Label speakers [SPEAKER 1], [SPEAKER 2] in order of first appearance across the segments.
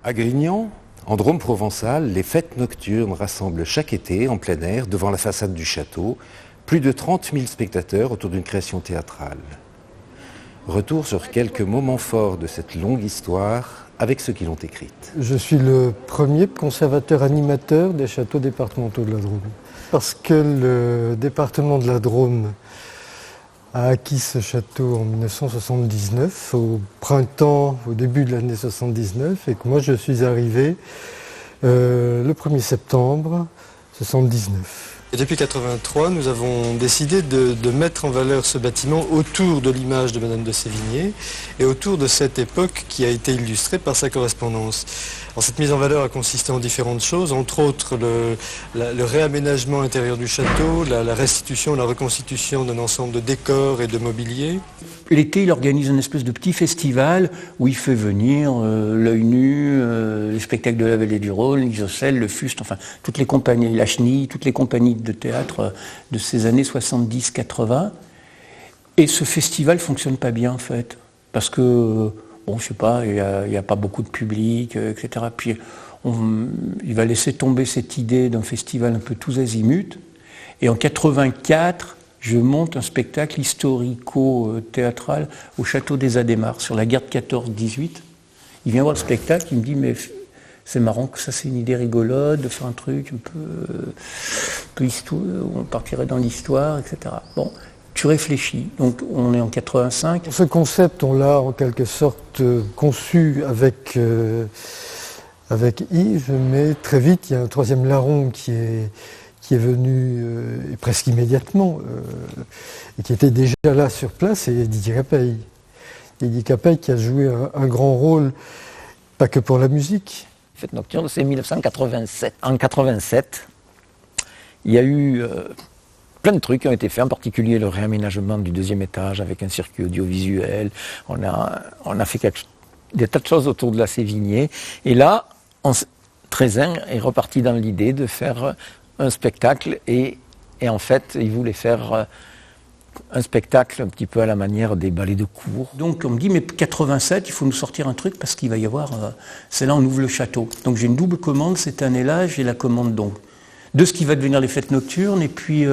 [SPEAKER 1] À Grignan, en Drôme provençal, les fêtes nocturnes rassemblent chaque été, en plein air, devant la façade du château, plus de 30 000 spectateurs autour d'une création théâtrale. Retour sur quelques moments forts de cette longue histoire avec ceux qui l'ont écrite.
[SPEAKER 2] Je suis le premier conservateur animateur des châteaux départementaux de la Drôme. Parce que le département de la Drôme a acquis ce château en 1979, au printemps, au début de l'année 79, et que moi je suis arrivé le 1er septembre 79.
[SPEAKER 3] Et depuis 1983, nous avons décidé de mettre en valeur ce bâtiment autour de l'image de Madame de Sévigné et autour de cette époque qui a été illustrée par sa correspondance. Alors, cette mise en valeur a consisté en différentes choses, entre autres le réaménagement intérieur du château, la restitution, la reconstitution d'un ensemble de décors et de mobilier.
[SPEAKER 4] L'été, il organise une espèce de petit festival où il fait venir l'œil nu, les spectacles de la Vallée du Rhône, l'Isocèle, le Fuste, enfin toutes les compagnies, la Chenille, toutes les compagnies de théâtre de ces années 70-80. Et ce festival fonctionne pas bien en fait, parce que, bon, je sais pas, il y a pas beaucoup de public, etc. Puis il va laisser tomber cette idée d'un festival un peu tous azimuts. Et en 84, je monte un spectacle historico-théâtral au château des Adhémars, sur la guerre de 14-18. Il vient voir le spectacle, il me dit « mais c'est marrant que ça, c'est une idée rigolote, de faire un truc un peu histoire, on partirait dans l'histoire, etc. » Bon, tu réfléchis. Donc on est en 85.
[SPEAKER 2] Ce concept, on l'a en quelque sorte conçu avec Yves, mais très vite, il y a un troisième larron qui est venu presque immédiatement, et qui était déjà là sur place, et Didier Cappeille. Didier Cappeille qui a joué un grand rôle, pas que pour la musique.
[SPEAKER 5] Fête nocturne, c'est 1987. En 87, il y a eu plein de trucs qui ont été faits, en particulier le réaménagement du deuxième étage avec un circuit audiovisuel. On a fait des tas de choses autour de la Sévigné. Et là, Trézin est reparti dans l'idée de faire un spectacle et en fait, il voulait faire un spectacle un petit peu à la manière des ballets de cour.
[SPEAKER 4] Donc on me dit, mais 87, il faut nous sortir un truc parce qu'il va y avoir, c'est là on ouvre le château. Donc j'ai une double commande cette année-là, j'ai la commande donc de ce qui va devenir les fêtes nocturnes et puis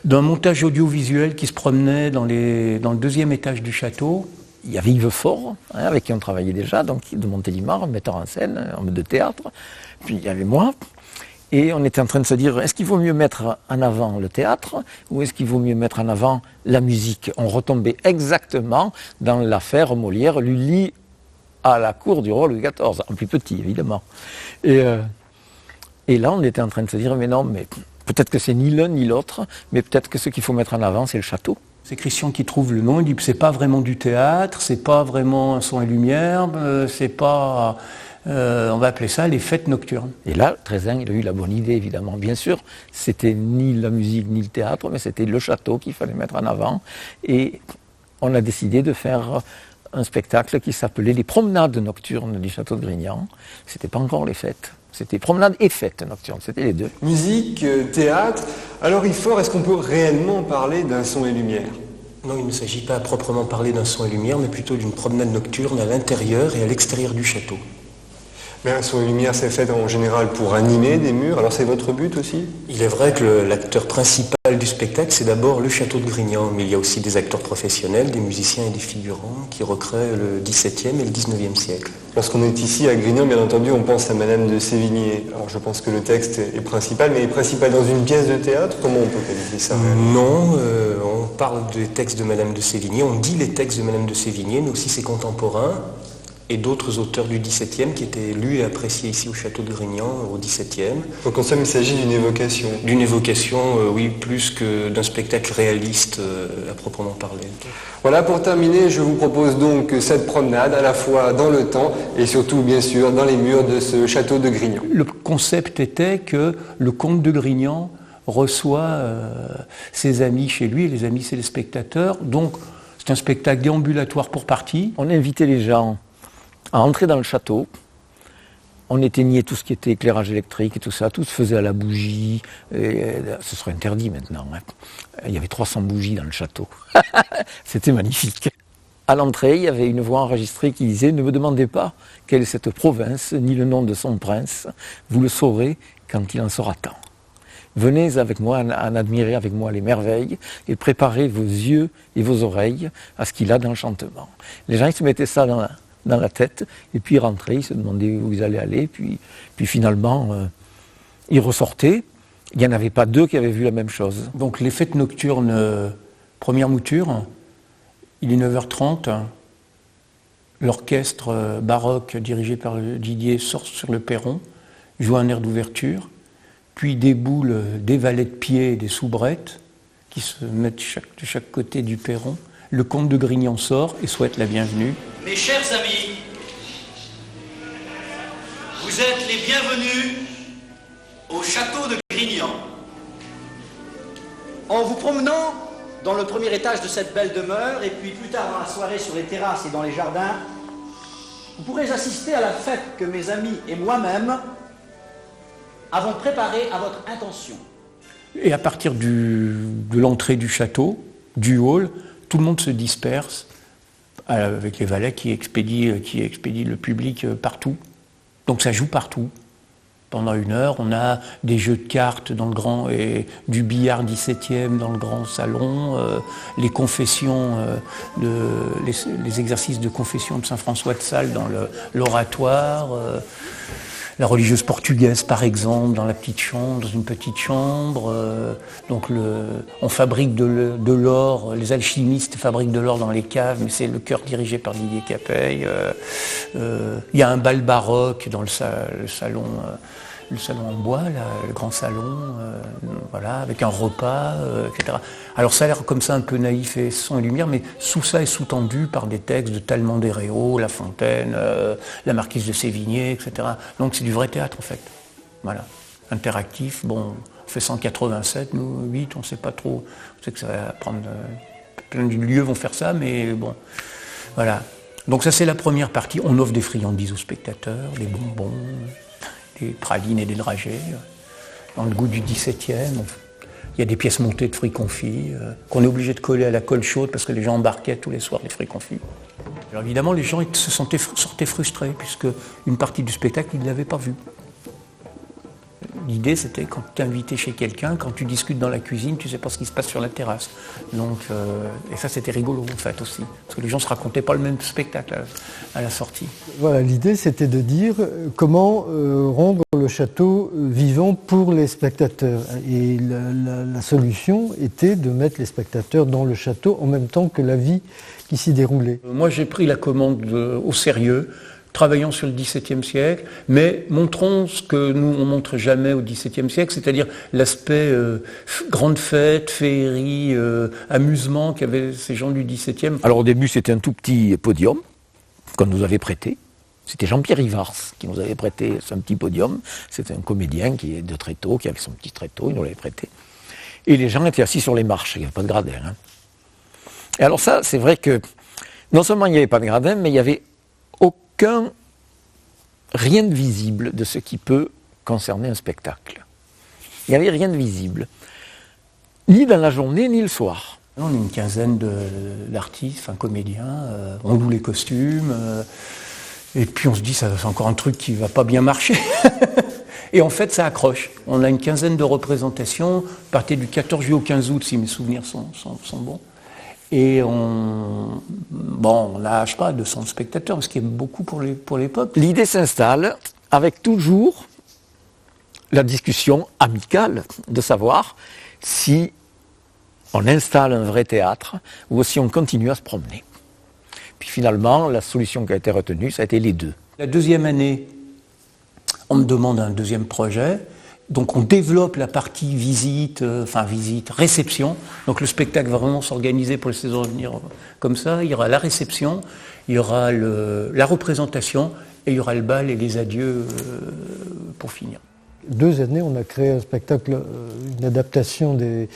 [SPEAKER 4] d'un montage audiovisuel qui se promenait dans le deuxième étage du château.
[SPEAKER 5] Il y avait Yves Faure, avec qui on travaillait déjà, donc de Montélimar, metteur en scène, homme de théâtre. Puis il y avait moi. Et on était en train de se dire, est-ce qu'il vaut mieux mettre en avant le théâtre ou est-ce qu'il vaut mieux mettre en avant la musique? On retombait exactement dans l'affaire Molière, Lully à la cour du roi Louis XIV, en plus petit évidemment. Et là on était en train de se dire, mais non, mais peut-être que c'est ni l'un ni l'autre, mais peut-être que ce qu'il faut mettre en avant c'est le château.
[SPEAKER 4] C'est Christian qui trouve le nom, il dit que c'est pas vraiment du théâtre, c'est pas vraiment un son et lumière, c'est pas... on va appeler ça les fêtes nocturnes.
[SPEAKER 5] Et là, Trézin, il a eu la bonne idée, évidemment. Bien sûr, c'était ni la musique ni le théâtre, mais c'était le château qu'il fallait mettre en avant. Et on a décidé de faire un spectacle qui s'appelait les promenades nocturnes du château de Grignan. C'était pas encore les fêtes. C'était promenades et fêtes nocturnes, c'était les deux.
[SPEAKER 6] Musique, théâtre. Alors Yves Faure, est-ce qu'on peut réellement parler d'un son et lumière ?
[SPEAKER 7] Non, il ne s'agit pas à proprement parler d'un son et lumière, mais plutôt d'une promenade nocturne à l'intérieur et à l'extérieur du château.
[SPEAKER 6] Mais un son et lumière, c'est fait en général pour animer des murs, alors c'est votre but aussi ?
[SPEAKER 7] Il est vrai que l'acteur principal du spectacle, c'est d'abord le château de Grignan, mais il y a aussi des acteurs professionnels, des musiciens et des figurants qui recréent le XVIIe et le XIXe siècle.
[SPEAKER 6] Lorsqu'on est ici à Grignan, bien entendu, on pense à Madame de Sévigné. Alors je pense que le texte est principal, mais est principal dans une pièce de théâtre ? Comment on peut qualifier ça ?
[SPEAKER 7] Non, on parle des textes de Madame de Sévigné, on dit les textes de Madame de Sévigné, mais aussi ses contemporains, et d'autres auteurs du XVIIe qui étaient lus et appréciés ici au château de Grignan au XVIIe.
[SPEAKER 6] Donc en somme, il s'agit d'une évocation.
[SPEAKER 7] D'une évocation, oui, plus que d'un spectacle réaliste à proprement parler.
[SPEAKER 6] Voilà, pour terminer, je vous propose donc cette promenade à la fois dans le temps et surtout, bien sûr, dans les murs de ce château de Grignan.
[SPEAKER 4] Le concept était que le comte de Grignan reçoit ses amis chez lui, et les amis c'est les spectateurs. Donc c'est un spectacle déambulatoire pour partie.
[SPEAKER 5] On invitait les gens à entrer dans le château. On éteignait tout ce qui était éclairage électrique et tout ça, tout se faisait à la bougie. Et ce serait interdit maintenant. Il y avait 300 bougies dans le château. C'était magnifique. à l'entrée, il y avait une voix enregistrée qui disait « Ne me demandez pas quelle est cette province, ni le nom de son prince, vous le saurez quand il en sera temps. Venez avec moi en admirer avec moi les merveilles et préparez vos yeux et vos oreilles à ce qu'il a d'enchantement. » Les gens ils se mettaient ça dans la tête, et puis ils rentraient, ils se demandaient où ils allaient aller, puis finalement, ils ressortaient. Il n'y en avait pas deux qui avaient vu la même chose.
[SPEAKER 4] Donc les fêtes nocturnes, première mouture, il est 9h30, l'orchestre baroque dirigé par Didier sort sur le perron, joue un air d'ouverture, puis déboulent des valets de pied et des soubrettes qui se mettent de chaque côté du perron. Le comte de Grignan sort et souhaite la bienvenue.
[SPEAKER 8] Mes chers amis, vous êtes les bienvenus au château de Grignan. En vous promenant dans le premier étage de cette belle demeure, et puis plus tard dans la soirée sur les terrasses et dans les jardins, vous pourrez assister à la fête que mes amis et moi-même avons préparée à votre intention.
[SPEAKER 4] Et à partir de l'entrée du château, du hall, tout le monde se disperse avec les valets qui expédient le public partout. Donc ça joue partout. Pendant 1 heure, on a des jeux de cartes dans le grand et du billard 17e dans le grand salon, les confessions, les exercices de confession de Saint-François de Sales dans l'oratoire, la religieuse portugaise par exemple dans la petite chambre, dans une petite chambre. Donc on fabrique de l'or, les alchimistes fabriquent de l'or dans les caves, mais c'est le chœur dirigé par Didier Capeille. Il y a un bal baroque dans le salon en bois, là, le grand salon, voilà, avec un repas, etc. Alors ça a l'air comme ça un peu naïf et son et lumière, mais sous ça est sous-tendu par des textes de Talleyrand des Réaux, La Fontaine, la Marquise de Sévigné, etc. Donc c'est du vrai théâtre en fait. Voilà, interactif. Bon, on fait 187, nous 8, on ne sait pas trop. On sait que ça va prendre. Plein de lieux vont faire ça, mais bon, voilà. Donc ça c'est la première partie. On offre des friandises aux spectateurs, des bonbons, des pralines et des dragées, dans le goût du 17e. Il y a des pièces montées de fruits confits, qu'on est obligé de coller à la colle chaude parce que les gens embarquaient tous les soirs des fruits confits. Alors évidemment, les gens sortaient frustrés, puisque une partie du spectacle, ils ne l'avaient pas vu. L'idée, c'était quand tu es invité chez quelqu'un, quand tu discutes dans la cuisine, tu ne sais pas ce qui se passe sur la terrasse. Donc, et ça, c'était rigolo, en fait, aussi. Parce que les gens ne se racontaient pas le même spectacle à la sortie.
[SPEAKER 2] Voilà, l'idée, c'était de dire comment rendre le château vivant pour les spectateurs. Et la solution était de mettre les spectateurs dans le château en même temps que la vie qui s'y déroulait.
[SPEAKER 4] Moi, j'ai pris la commande au sérieux, travaillons sur le XVIIe siècle, mais montrons ce que nous, on ne montre jamais au XVIIe siècle, c'est-à-dire l'aspect grande fête, féerie, amusement qu'avaient ces gens du XVIIe.
[SPEAKER 5] Alors au début, c'était un tout petit podium qu'on nous avait prêté. C'était Jean-Pierre Rivars qui nous avait prêté ce petit podium. C'était un comédien qui est de tréteau, qui avait son petit tréteau, il nous l'avait prêté. Et les gens étaient assis sur les marches, il n'y avait pas de gradin. Hein. Et alors ça, c'est vrai que non seulement il n'y avait pas de gradin, mais il n'y avait rien de visible de ce qui peut concerner un spectacle. Il n'y avait rien de visible, ni dans la journée, ni le soir.
[SPEAKER 4] On est une quinzaine d'artistes, enfin comédiens, on loue les costumes, et puis on se dit, ça, c'est encore un truc qui ne va pas bien marcher. Et en fait, ça accroche. On a une quinzaine de représentations, à partir du 14 juillet au 15 août, si mes souvenirs sont bons. Et on a, je sais pas, 200 spectateurs, ce qui est beaucoup pour l'époque.
[SPEAKER 5] L'idée s'installe avec toujours la discussion amicale de savoir si on installe un vrai théâtre ou si on continue à se promener. Puis finalement, la solution qui a été retenue, ça a été les deux.
[SPEAKER 4] La deuxième année, on me demande un deuxième projet. Donc on développe la partie réception. Donc le spectacle va vraiment s'organiser pour les saisons à venir comme ça. Il y aura la réception, il y aura la représentation et il y aura le bal et les adieux pour finir.
[SPEAKER 2] 2 années, on a créé un spectacle, une adaptation des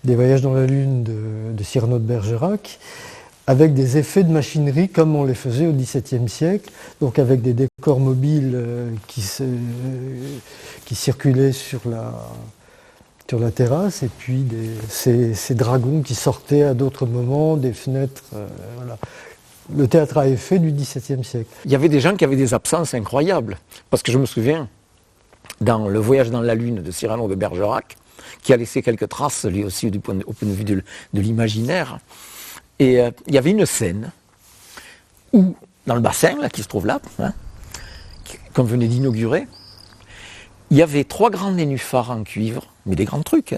[SPEAKER 2] Voyages dans la Lune de Cyrano de Bergerac, avec des effets de machinerie comme on les faisait au XVIIe siècle, donc avec des décors mobiles qui circulaient sur la terrasse, et puis ces dragons qui sortaient à d'autres moments, des fenêtres, voilà, le théâtre à effet du XVIIe siècle.
[SPEAKER 5] Il y avait des gens qui avaient des absences incroyables. Parce que je me souviens, dans Le Voyage dans la Lune de Cyrano de Bergerac, qui a laissé quelques traces, lui aussi, au point de vue de l'imaginaire. Et il y avait une scène où, dans le bassin, là, qui se trouve là, qu'on venait d'inaugurer, il y avait 3 grands nénuphars en cuivre, mais des grands trucs,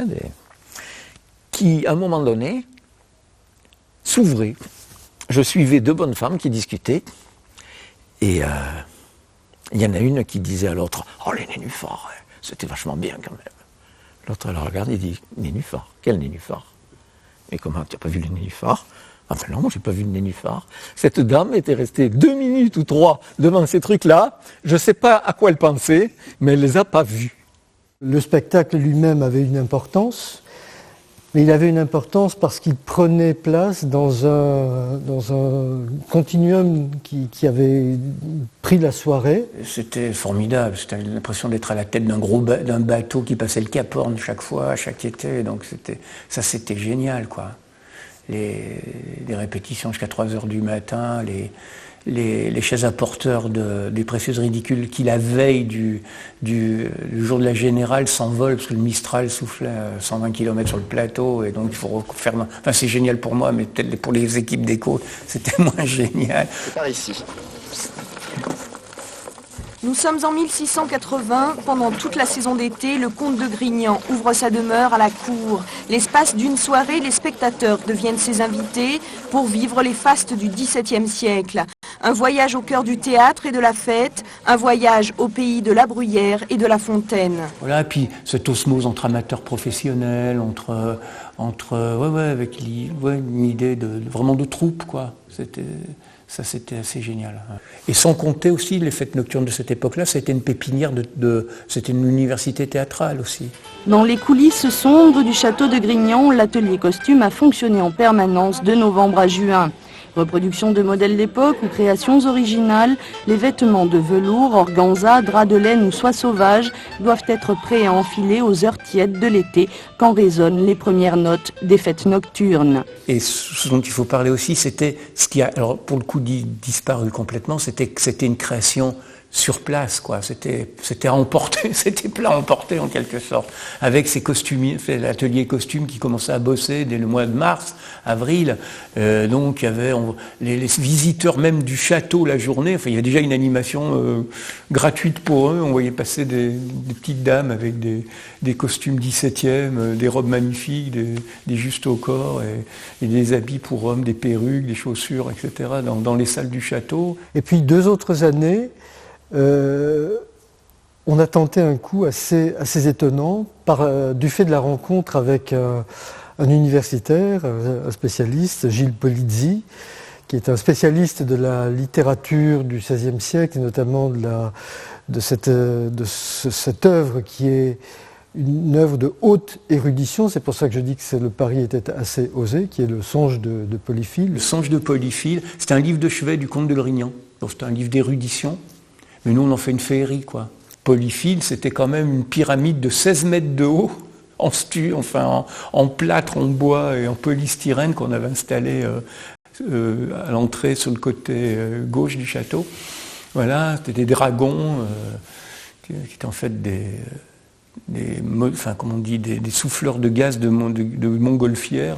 [SPEAKER 5] qui, à un moment donné, s'ouvraient. Je suivais 2 bonnes femmes qui discutaient, et il y en a une qui disait à l'autre « Oh, les nénuphars, c'était vachement bien quand même ». L'autre, elle regarde et dit « Nénuphar, quel nénuphar ?»« Mais comment, tu n'as pas vu les nénuphars ?»« Ah ben non, moi j'ai pas vu le nénuphar. » Cette dame était restée 2 minutes ou 3 devant ces trucs-là. Je ne sais pas à quoi elle pensait, mais elle ne les a pas vus.
[SPEAKER 2] Le spectacle lui-même avait une importance, mais il avait une importance parce qu'il prenait place dans un continuum qui avait pris la soirée.
[SPEAKER 4] C'était formidable, c'était l'impression d'être à la tête d'un bateau qui passait le Cap Horn chaque fois, chaque été, donc c'était génial, quoi. Les répétitions jusqu'à 3h du matin, les chaises à porteurs des précieuses ridicules qui, la veille du jour de la Générale, s'envolent parce que le Mistral soufflait à 120 km sur le plateau et donc il faut refaire... Enfin, c'est génial pour moi, mais peut-être pour les équipes d'écho, c'était moins génial.
[SPEAKER 9] C'est par ici.
[SPEAKER 10] Nous sommes en 1680. Pendant toute la saison d'été, le comte de Grignan ouvre sa demeure à la cour. L'espace d'une soirée, les spectateurs deviennent ses invités pour vivre les fastes du XVIIe siècle. Un voyage au cœur du théâtre et de la fête, un voyage au pays de la Bruyère et de la Fontaine.
[SPEAKER 4] Voilà, et puis cette osmose entre amateurs professionnels, avec une idée vraiment de troupe, quoi. C'était assez génial. Et sans compter aussi les fêtes nocturnes de cette époque-là, c'était une pépinière c'était une université théâtrale aussi.
[SPEAKER 10] Dans les coulisses sombres du château de Grignan, l'atelier costume a fonctionné en permanence de novembre à juin. Reproduction de modèles d'époque ou créations originales, les vêtements de velours, organza, drap de laine ou soie sauvage doivent être prêts à enfiler aux heures tièdes de l'été quand résonnent les premières notes des fêtes nocturnes.
[SPEAKER 4] Et ce dont il faut parler aussi, c'était ce qui a, alors pour le coup, disparu complètement, c'était que c'était une création sur place, quoi. C'était à emporter, c'était plat à emporter en quelque sorte, avec ces costumiers, l'atelier costume qui commençait à bosser dès le mois de mars, avril. Donc il y avait les visiteurs même du château la journée. Enfin, il y a déjà une animation gratuite pour eux. On voyait passer des petites dames avec des costumes 17e, des robes magnifiques, des justes au corps et des habits pour hommes, des perruques, des chaussures, etc. dans les salles du château.
[SPEAKER 2] Et puis 2 autres années. On a tenté un coup assez étonnant du fait de la rencontre avec un universitaire, un spécialiste, Gilles Polizzi, qui est un spécialiste de la littérature du XVIe siècle et notamment de cette œuvre qui est une œuvre de haute érudition. C'est pour ça que je dis que le pari était assez osé, qui est le Songe de Polyphile.
[SPEAKER 4] Le Songe de Polyphile, c'est un livre de chevet du comte de Grignan. Donc c'est un livre d'érudition. Mais nous, on en fait une féerie, quoi. Polyphile, c'était quand même une pyramide de 16 mètres de haut, en plâtre, en bois et en polystyrène qu'on avait installé à l'entrée sur le côté gauche du château. Voilà, c'était des dragons qui étaient en fait des souffleurs de gaz de montgolfières.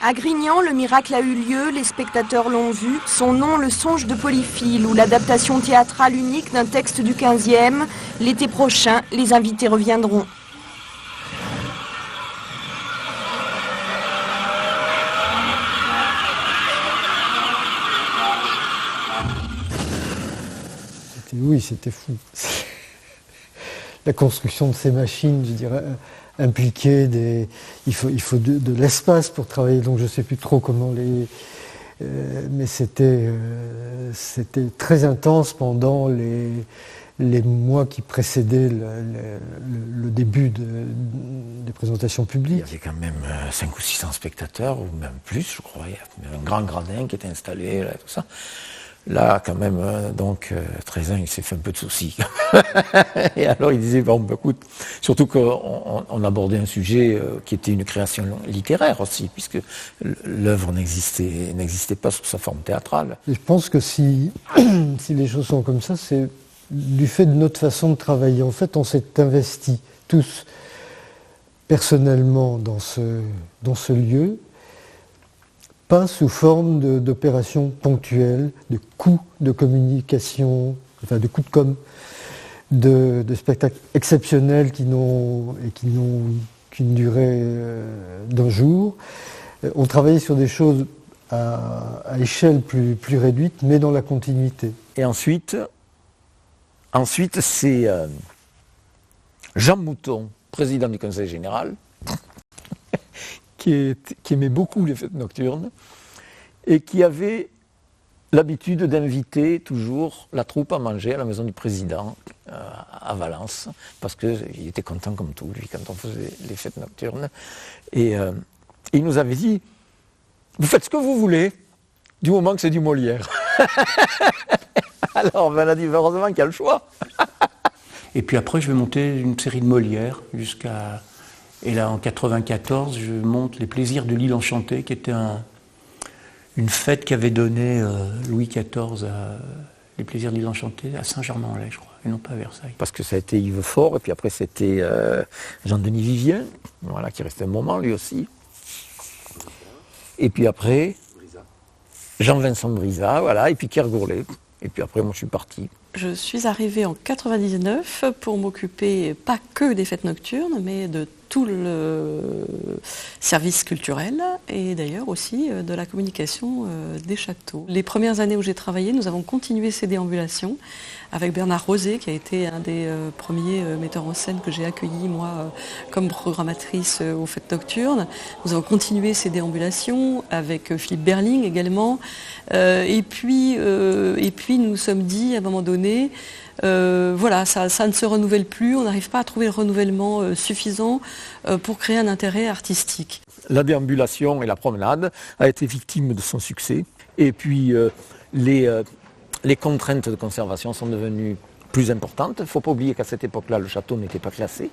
[SPEAKER 10] À Grignan, le miracle a eu lieu, les spectateurs l'ont vu. Son nom, le Songe de Polyphile, ou l'adaptation théâtrale unique d'un texte du XVe. L'été prochain, les invités reviendront.
[SPEAKER 2] Oui, c'était fou. La construction de ces machines, je dirais, impliquait il faut de l'espace pour travailler, donc je ne sais plus trop comment mais c'était très intense pendant les mois qui précédaient le début des présentations publiques.
[SPEAKER 5] Il y avait quand même 500 ou 600 spectateurs, ou même plus, je crois. Il y avait un grand gradin qui était installé, là, tout ça. Là, quand même, 13 ans, il s'est fait un peu de soucis. Et alors, il disait, bon, bah, écoute, surtout qu'on abordait un sujet qui était une création littéraire aussi, puisque l'œuvre n'existait pas sous sa forme théâtrale.
[SPEAKER 2] Et je pense que si les choses sont comme ça, c'est du fait de notre façon de travailler. En fait, on s'est investis tous personnellement dans ce lieu, pas sous forme d'opérations ponctuelles, de coups de communication, enfin de coups de com', de spectacles exceptionnels qui n'ont qu'une durée d'un jour. On travaillait sur des choses à échelle plus réduite, mais dans la continuité.
[SPEAKER 5] Et ensuite c'est Jean Mouton, président du Conseil général, qui aimait beaucoup les fêtes nocturnes et qui avait l'habitude d'inviter toujours la troupe à manger à la maison du président à Valence, parce qu'il était content comme tout, lui, quand on faisait les fêtes nocturnes. Et il nous avait dit, vous faites ce que vous voulez, du moment que c'est du Molière. Alors on a dit, heureusement qu'il y a le choix.
[SPEAKER 4] Et puis après, je vais monter une série de Molière jusqu'à... Et là, en 94, je monte Les Plaisirs de l'Île Enchantée, qui était une fête qu'avait donnée Louis XIV à Les Plaisirs de l'Île Enchantée à Saint-Germain-en-Laye, je crois, et non pas à Versailles.
[SPEAKER 5] Parce que ça a été Yves Faure, et puis après c'était Jean-Denis Vivien, voilà, qui restait un moment lui aussi. Et puis après, Jean-Vincent Brizat, voilà, et puis Pierre Gourlet. Et puis après, moi, je suis parti.
[SPEAKER 9] Je suis arrivée en 99 pour m'occuper pas que des fêtes nocturnes, mais de tout le service culturel et d'ailleurs aussi de la communication des châteaux. Les premières années où j'ai travaillé, nous avons continué ces déambulations avec Bernard Rosé, qui a été un des premiers metteurs en scène que j'ai accueilli, moi, comme programmatrice aux fêtes nocturnes. Nous avons continué ces déambulations avec Philippe Berling également. Et puis nous nous sommes dit, à un moment donné, voilà, ça ne se renouvelle plus, on n'arrive pas à trouver le renouvellement suffisant pour créer un intérêt artistique.
[SPEAKER 5] La déambulation et la promenade a été victime de son succès. Et puis les contraintes de conservation sont devenues plus importantes. Il ne faut pas oublier qu'à cette époque-là, le château n'était pas classé.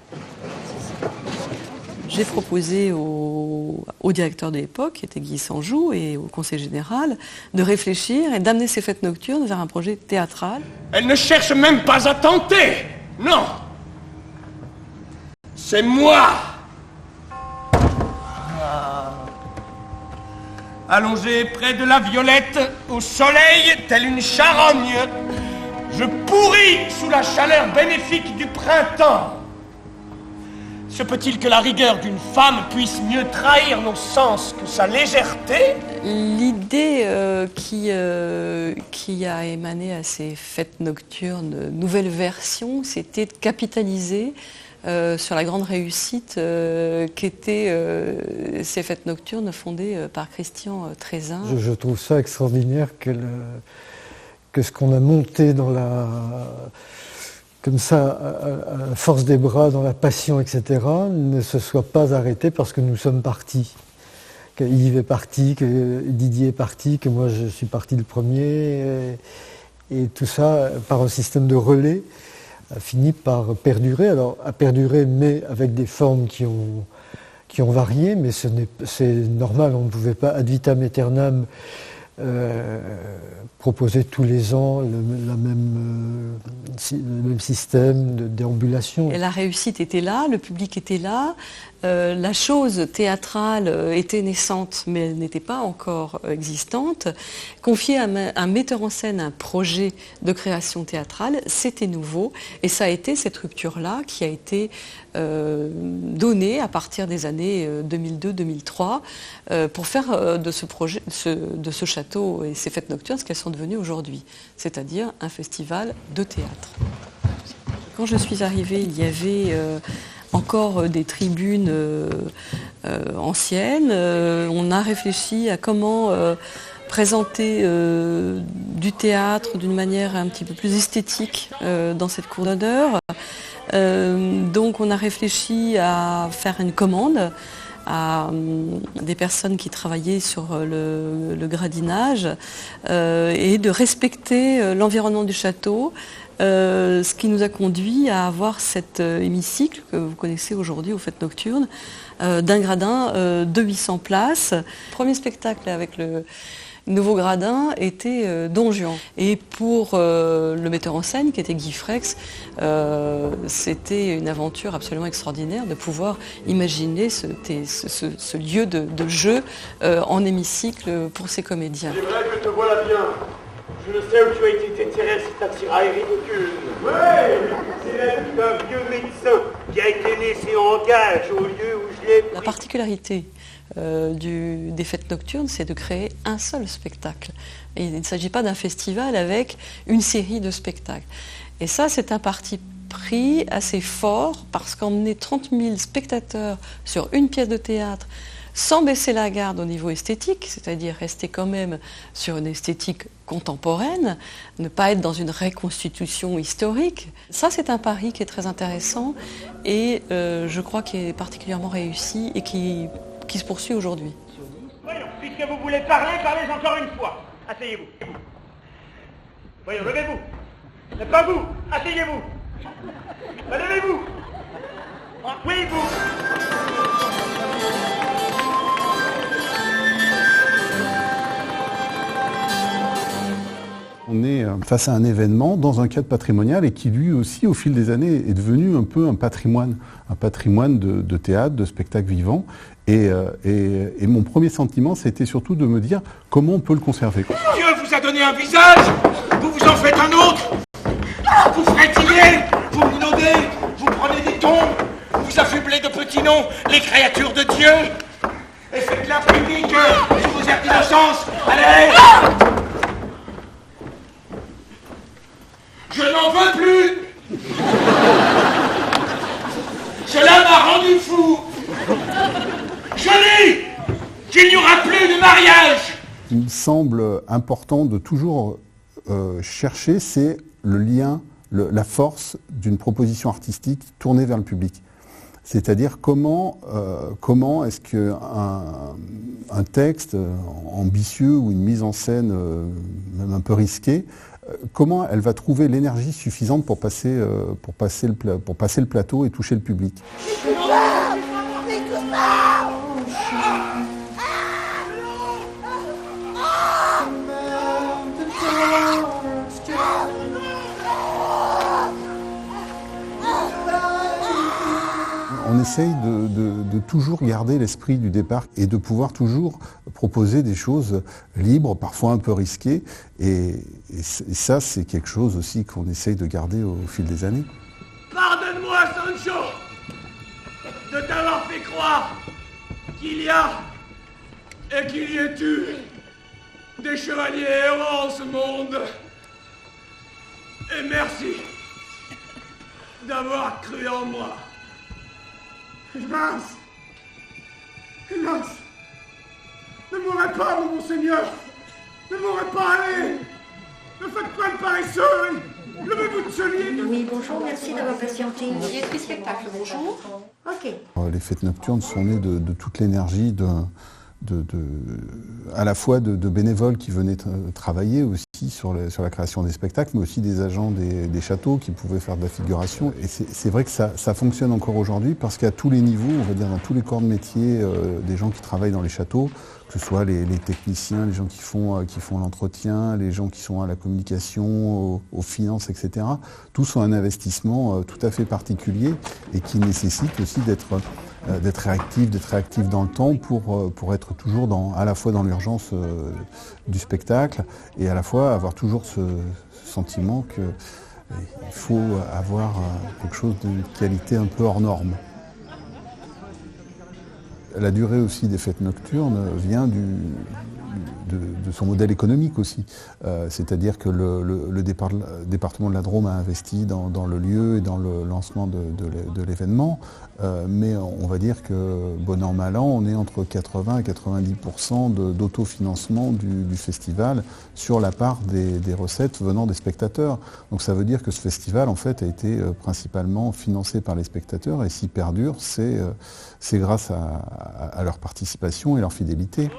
[SPEAKER 9] J'ai proposé au directeur de l'époque, qui était Guy Sanjou, et au conseil général, de réfléchir et d'amener ces fêtes nocturnes vers un projet théâtral.
[SPEAKER 11] Elle ne cherche même pas à tenter. Non. C'est moi. Allongé près de la Violette, au soleil, telle une charogne, je pourris sous la chaleur bénéfique du printemps. Se peut-il que la rigueur d'une femme puisse mieux trahir nos sens que sa légèreté?
[SPEAKER 9] L'idée qui a émané à ces fêtes nocturnes, nouvelle version, c'était de capitaliser sur la grande réussite qu'étaient ces fêtes nocturnes fondées par Christian Trézin.
[SPEAKER 2] Je trouve ça extraordinaire que ce qu'on a monté comme ça, à force des bras, dans la passion, etc., ne se soit pas arrêté parce que nous sommes partis. Que Yves est parti, que Didier est parti, que moi je suis parti le premier. Et tout ça, par un système de relais, a fini par perdurer. Alors, a perduré, mais avec des formes qui ont varié, mais c'est normal, on ne pouvait pas ad vitam aeternam proposer tous les ans le même système de déambulation.
[SPEAKER 9] Et la réussite était là, le public était là, la chose théâtrale était naissante, mais elle n'était pas encore existante. Confier à un metteur en scène un projet de création théâtrale, c'était nouveau, et ça a été cette rupture-là qui a été donnée à partir des années 2002-2003 pour faire de ce projet, de ce château et ces fêtes nocturnes ce qu'elles sont devenues aujourd'hui, c'est-à-dire un festival de théâtre. Quand je suis arrivée, il y avait encore des tribunes anciennes. On a réfléchi à comment présenter du théâtre d'une manière un petit peu plus esthétique dans cette cour d'honneur. Donc on a réfléchi à faire une commande à des personnes qui travaillaient sur le gradinage et de respecter l'environnement du château, ce qui nous a conduit à avoir cet hémicycle que vous connaissez aujourd'hui aux Fêtes Nocturnes, d'un gradin de 800 places. Le premier spectacle avec le nouveau gradin était Don Juan. Et pour le metteur en scène, qui était Guy Frex, c'était une aventure absolument extraordinaire de pouvoir imaginer ce lieu de jeu en hémicycle pour ces comédiens.
[SPEAKER 11] C'est vrai que te voilà bien. Je ne sais où tu as été déterré, c'est ta tiraille ridicule. Ouais, c'est la vie d'un vieux médecin qui a été laissé en gage au lieu où je l'ai pris.
[SPEAKER 9] La particularité des Fêtes Nocturnes, c'est de créer un seul spectacle. Et il ne s'agit pas d'un festival avec une série de spectacles. Et ça, c'est un parti pris assez fort, parce qu'emmener 30 000 spectateurs sur une pièce de théâtre, sans baisser la garde au niveau esthétique, c'est-à-dire rester quand même sur une esthétique contemporaine, ne pas être dans une reconstitution historique. Ça, c'est un pari qui est très intéressant et je crois qu'il est particulièrement réussi et qui se poursuit aujourd'hui.
[SPEAKER 11] Voyons, puisque vous voulez parler, parlez encore une fois. Asseyez-vous. Voyons, levez-vous. Pas vous, asseyez-vous. Levez-vous. Oui, vous.
[SPEAKER 12] On est face à un événement dans un cadre patrimonial et qui lui aussi, au fil des années, est devenu un peu un patrimoine de théâtre, de spectacle vivant. Et mon premier sentiment, c'était surtout de me dire comment on peut le conserver.
[SPEAKER 11] Dieu vous a donné un visage, vous vous en faites un autre. Vous frétillez, vous minaudez, vous prenez des tons, vous affublez de petits noms les créatures de Dieu. Et faites la publique sous vos airs d'innocence. Allez! Je n'en veux plus. Cela m'a rendu fou. Je dis qu'il n'y aura plus de mariage.
[SPEAKER 12] Il me semble important de toujours chercher, c'est le lien, la force d'une proposition artistique tournée vers le public. C'est-à-dire comment est-ce qu'un texte ambitieux ou une mise en scène même un peu risquée, comment elle va trouver l'énergie suffisante pour passer le plateau et toucher le public. On essaye de toujours garder l'esprit du départ et de pouvoir toujours proposer des choses libres, parfois un peu risquées. Et ça, c'est quelque chose aussi qu'on essaye de garder au fil des années.
[SPEAKER 11] Pardonne-moi, Sancho, de t'avoir fait croire qu'il y a et qu'il y ait eu des chevaliers errants en ce monde. Et merci d'avoir cru en moi. Hélas, hélas, ne mourrez pas, mon monseigneur, ne mourrez pas, allez, ne faites pas le paresseux, levez-vous de ce lit.
[SPEAKER 13] Oui, bonjour, merci d'avoir patienté. Billetterie spectacle, bonjour. Ok.
[SPEAKER 12] Les Fêtes Nocturnes sont nées de toute l'énergie à la fois de bénévoles qui venaient travailler aussi sur la création des spectacles, mais aussi des agents des châteaux qui pouvaient faire de la figuration. Et c'est vrai que ça fonctionne encore aujourd'hui parce qu'à tous les niveaux, on va dire dans tous les corps de métier, des gens qui travaillent dans les châteaux, que ce soit les techniciens, les gens qui font l'entretien, les gens qui sont à la communication, aux finances, etc. Tous ont un investissement tout à fait particulier et qui nécessite aussi d'être réactif dans le temps pour être toujours à la fois dans l'urgence du spectacle et à la fois avoir toujours ce sentiment qu'il faut avoir quelque chose de qualité un peu hors norme. La durée aussi des Fêtes Nocturnes vient de son modèle économique aussi. C'est-à-dire que le département de la Drôme a investi dans le lieu et dans le lancement de l'événement, mais on va dire que bon an mal an, on est entre 80 et 90% d'autofinancement du festival sur la part des recettes venant des spectateurs. Donc ça veut dire que ce festival en fait a été principalement financé par les spectateurs, et s'il perdure, c'est grâce à leur participation et leur fidélité.